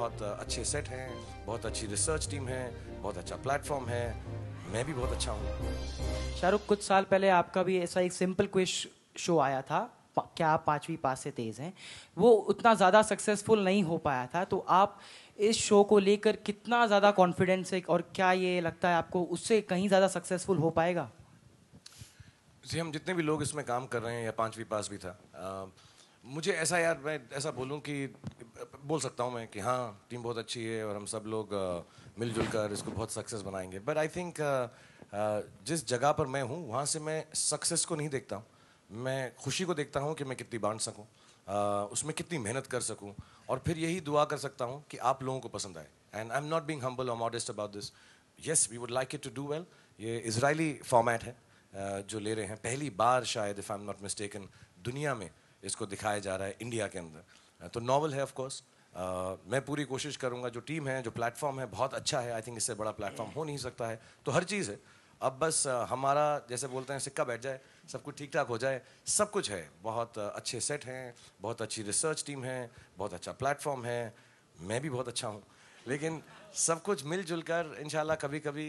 बहुत अच्छे सेट हैं, बहुत अच्छी रिसर्च टीम है, बहुत अच्छा प्लेटफॉर्म है, मैं भी बहुत अच्छा हूँ। शाहरुख, कुछ साल पहले आपका भी ऐसा एक सिंपल क्विज शो आया था, क्या आप 5वीं पास से तेज हैं? वो उतना ज़्यादा सक्सेसफुल नहीं हो पाया था, तो आप इस शो को लेकर कितना ज़्यादा कॉन्फिडेंस है और क्या ये लगता है आपको उससे कहीं ज़्यादा सक्सेसफुल हो पाएगा? जी, हम जितने भी लोग इसमें काम कर रहे हैं, या 5वीं पास भी था, मुझे ऐसा, यार मैं ऐसा बोलूं कि बोल सकता हूं मैं कि हाँ, टीम बहुत अच्छी है और हम सब लोग मिलजुल कर इसको बहुत सक्सेस बनाएंगे। बट आई थिंक जिस जगह पर मैं हूँ वहाँ से मैं सक्सेस को नहीं देखता हूँ, मैं खुशी को देखता हूँ कि मैं कितनी बांट सकूँ, उसमें कितनी मेहनत कर सकूँ, और फिर यही दुआ कर सकता हूँ कि आप लोगों को पसंद आए। And I am not being humble और modest about this. Yes, we would like it to do well. ये इजरायली फॉर्मेट है जो ले रहे हैं, पहली बार शायद, if I am not mistaken, दुनिया में इसको दिखाया जा रहा है इंडिया के अंदर। तो नॉवल है ऑफ कोर्स। मैं पूरी कोशिश करूंगा, जो टीम है, जो प्लेटफॉर्म है, बहुत अच्छा है। आई थिंक इससे बड़ा प्लेटफॉर्म हो नहीं सकता है। तो हर चीज़ है, अब बस हमारा, जैसे बोलते हैं, सिक्का बैठ जाए, सब कुछ ठीक ठाक हो जाए। सब कुछ है, बहुत अच्छे सेट हैं, बहुत अच्छी रिसर्च टीम है, बहुत अच्छा प्लेटफॉर्म है, मैं भी बहुत अच्छा हूँ। लेकिन सब कुछ मिलजुल कर इंशाल्लाह कभी कभी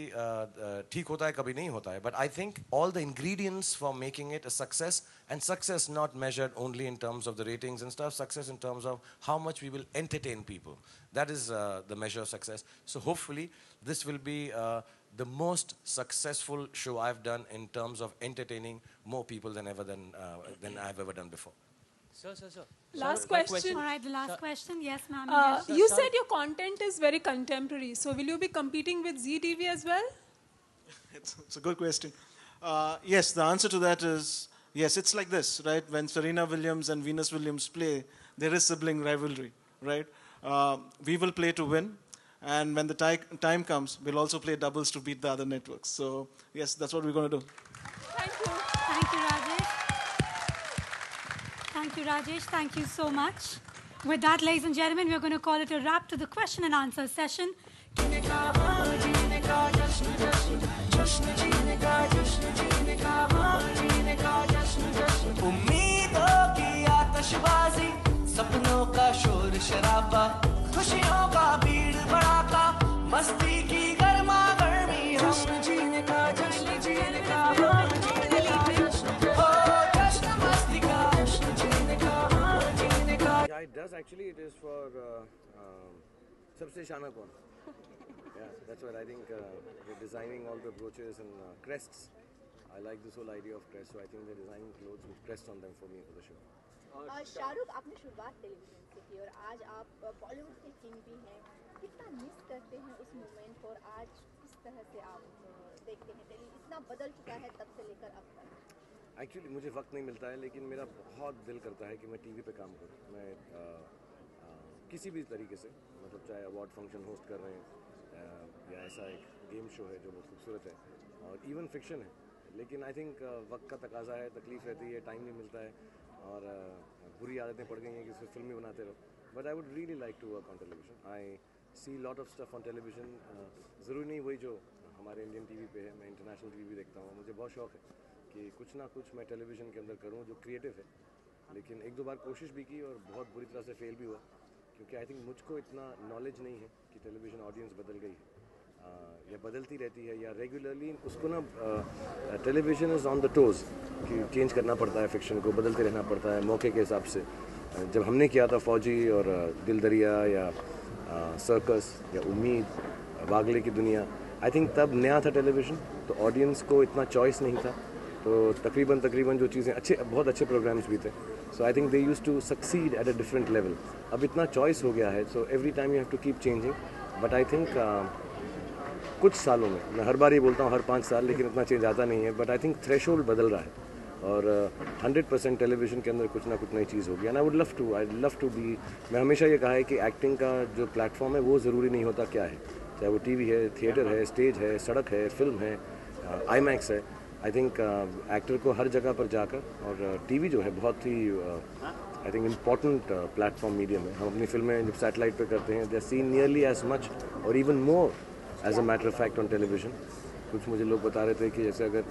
ठीक होता है, कभी नहीं होता है। But I think all the ingredients for making it a success, and success not measured only in terms of the ratings and stuff, success in terms of how much we will entertain people, that is the measure of success. So hopefully this will be the most successful show I've done in terms of entertaining more people than I've ever done before. Sir. Last question. All right, the last question. Yes, ma'am. You said your content is very contemporary, so will you be competing with Zee TV as well? It's a good question. Yes, the answer to that is yes. It's like this, right? When Serena Williams and Venus Williams play, there is sibling rivalry, right? We will play to win, and when the time comes, we'll also play doubles to beat the other networks. So yes, that's what we're going to do. Thank you. Thank you, Rajesh. Thank you, Rajesh. Thank you so much. With that, ladies and gentlemen, we're going to call it a wrap to the question and answer session. उम्मीदों की आतिशबाजी, सपनों का शोर शराबा, खुशियों का भीड़ भड़ाका, मस्ती की गर्मा गर्मी, हम जीने का जश्न, जीने का जीने का जश्न, हो जश्न मस्ती का जश्न, जीने का जीने का. Yeah, it does actually. It is for सबसे शाना कौन. Yeah, that's what I think. They're designing all the brooches and crests. I like this whole idea of crest, so I think they're designing clothes with crest on them for me for the show. Shahrukh, आपने शुरुआत television से की और आज आप बॉलीवुड के king भी हैं, कितना मिस करते हैं उस मोमेंट को, और आज किस तरह से आप देखते हैं टेलीविजन इतना बदल चुका है तब से लेकर अब तक? एक्चुअली मुझे वक्त नहीं मिलता है, लेकिन मेरा बहुत दिल करता है कि मैं टीवी पे काम करूँ। मैं किसी भी तरीके से, मतलब चाहे अवार्ड फंक्शन होस्ट कर रहे हैं या ऐसा एक गेम शो है जो बहुत खूबसूरत है, और इवन फिक्शन है, लेकिन आई थिंक वक्त का तकाजा है, तकलीफ रहती है, टाइम नहीं मिलता है, और बुरी आदतें पड़ गई हैं कि सिर्फ फिल्म ही बनाते रहो. But I would really like to work on television. I see lot of stuff on television. ज़रूरी नहीं वही जो हमारे इंडियन टीवी पे है, मैं इंटरनेशनल टीवी भी देखता हूँ. मुझे बहुत शौक है कि कुछ ना कुछ मैं टेलीविज़न के अंदर करूँ जो क्रिएटिव है. लेकिन एक दो बार कोशिश भी की और बहुत बुरी तरह से फेल भी हुआ, क्योंकि आई थिंक मुझको इतना नॉलेज नहीं है कि टेलीविज़न ऑडियंस बदल गई है या बदलती रहती है, या रेगुलरली उसको ना television is on the toes कि चेंज करना पड़ता है, फिक्शन को बदलते रहना पड़ता है मौके के हिसाब से. जब हमने किया था फौजी और दिल दरिया या सर्कस या उम्मीद, वागले की दुनिया, आई थिंक तब नया था टेलीविज़न, तो ऑडियंस को इतना चॉइस नहीं था, तो तकरीबन जो चीज़ें बहुत अच्छे प्रोग्राम्स भी थे. So I think they used to succeed at a different level. अब इतना चॉइस हो गया है, so every time you have to keep changing. But I think कुछ सालों में, मैं हर बार ये बोलता हूँ हर 5 साल, लेकिन इतना चेंज आता नहीं है, बट आई थिंक थ्रेशोल्ड बदल रहा है, और 100% टेलीविज़न के अंदर कुछ ना कुछ नई चीज़ होगी. And I love to be, मैं हमेशा ये कहा है कि एक्टिंग का जो प्लेटफॉर्म है वो ज़रूरी नहीं होता क्या है, चाहे वो टीवी है, थिएटर है, स्टेज है, सड़क है, फिल्म है, आईमैक्स है. आई थिंक एक्टर को हर जगह पर जाकर, और टीवी जो है बहुत ही I think important platform medium है. हम अपनी फिल्में जब सैटेलाइट पर करते हैं, they are seen nearly as much और even more as a matter of fact on television. कुछ मुझे लोग बता रहे थे कि जैसे अगर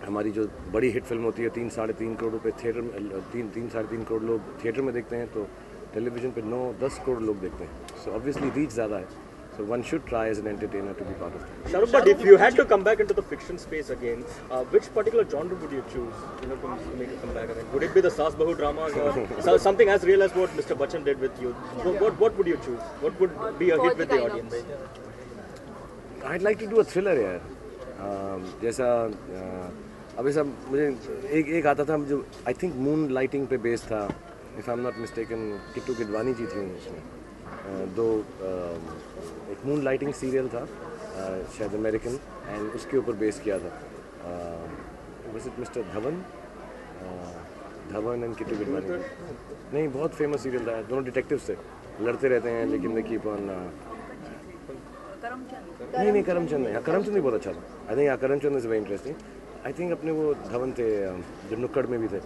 हमारी जो बड़ी हिट फिल्म होती है 3-3.5 करोड़ रुपये थिएटर में, 3-3.5 करोड़ लोग थिएटर में देखते हैं, तो टेलीविज़न पे 9-10 करोड़ लोग देखते हैं. So obviously reach ज़्यादा है. So one should try as an entertainer to be part of that. Shahrukh, but if you had to come back into the fiction space again, which particular genre would you choose, to make a comeback again? Would it be the Saas Bahu dramas or something as real as what Mr. Bachchan did with you? What would you choose? What would be a hit with the audience? I'd like to do a thriller यार. जैसा अब ऐसा मुझे एक आता था जो I think moon lighting पे बेस्ड था. If I'm not mistaken, Kittu Kidwani ji थी उसमें. दो एक मून लाइटिंग सीरियल था शायद अमेरिकन एंड उसके ऊपर बेस किया था. Was it Mr. Dhawan and Kittu Kidwani? नहीं, बहुत फेमस सीरियल था. दोनों डिटेक्टिव्स थे, लड़ते रहते हैं लेकिन दे कीप ऑन. नहीं करमचंद नहीं. करमचंद भी बहुत अच्छा था. I think Karamchand is very interesting. I think अपने वो धवन थे जो नुक्कड़ में भी थे.